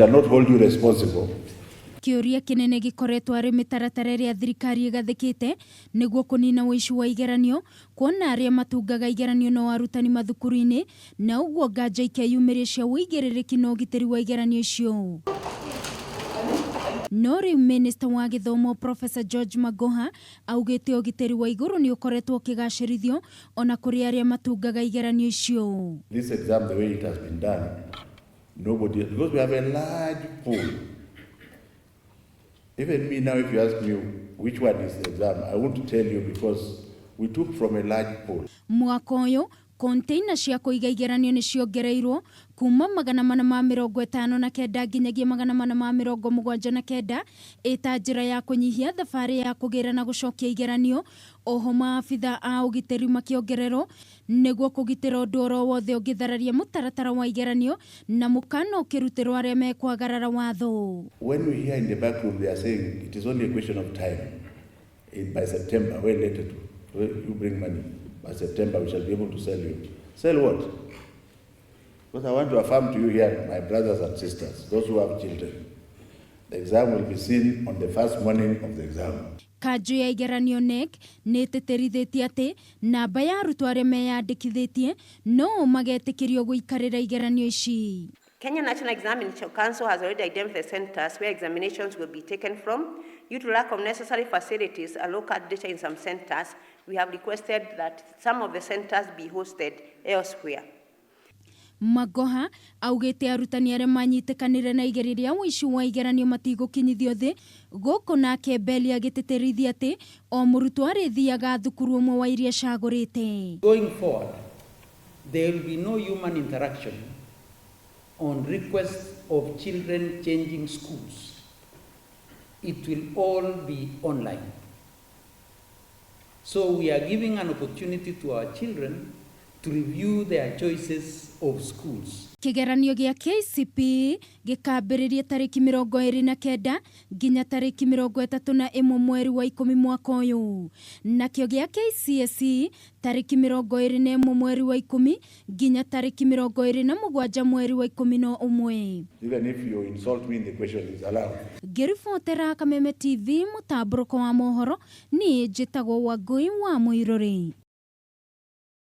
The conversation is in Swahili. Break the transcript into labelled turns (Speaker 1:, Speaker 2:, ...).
Speaker 1: Cannot hold you responsible.
Speaker 2: Kiuria kinene gikoretwo ari mitaratara ria thirikari igathikite niguo kunina wuici wa igeranio kuona aria matungaga igeranio no arutani mathukuru-ini na uguo nganja ikeyumiria cia wuigiririki no gitiri wa igeranio icio. No riu Minister wa Githomo Prof George Mahoga augite ugitiri wa iguru ni ukoretwo ukigacirithio ona kuri aria matungaga igeranio icio.
Speaker 1: This exam, the way it has been done, nobody, because we have a large pool. Even me now, if you ask me which one is the exam, I won't tell you because we took from a large pool.
Speaker 2: Mwaka uyu container cia kuiga igeranio ni ciongereirwo kuma 459 nginyagia 479 ita njira ya kunyihia thabari ya kugira na gucokia igeranio. Oho maabitha a ugitiri makiongererwo niguo kugitira undu oro wothe ungithararia mutaratara wa igeranio na mukano ukirutirwo aria mekwagarara watho.
Speaker 1: When we hear in the back room, they are saying it is only a question of time. By September, when later you bring money. By September, we shall be able to sell you. Sell what? Because I want to affirm to you here, my brothers and sisters, those who have children, the exam will be seen on the first morning of the exam.
Speaker 2: Kanjo ya igeranio NEC nĩĩtĩtĩrithĩtie atĩ namba ya arutwo arĩa meyandĩkithĩtie no magetikirio gũikarĩra igeranio ici.
Speaker 3: Kenya National Examination Council has already identified the centers where examinations will be taken from. Due to lack of necessary facilities and local data in some centers, we have requested that some of the centers be hosted elsewhere.
Speaker 2: Mahoga augite arutani aria manyitikanire na igeriria wuici wa igeranio matigukinyithio thi guku nake Beli agititirithia ati o murutwo arithiaga thukuru umwe wa iria cagurite.
Speaker 4: Going forward, there will be no human interaction on request of children changing schools. It will all be online. So we are giving an opportunity to our children to review their choices of schools.
Speaker 2: Kigeranio gia KCPE gikambiririe tariki 29 nginya tariki 31 mweri wa ikumi mwaka uyu. Nakio gia KCSE tariki 21 mweri wa ikumi nginya tariki 27 mweri wa ikumi no umwe.
Speaker 1: Even if you insult me in the question, is allowed.
Speaker 2: Girifotera Kameme TV mutamburuko wa mohoro ni njitagwo Wangui wa Muiruri.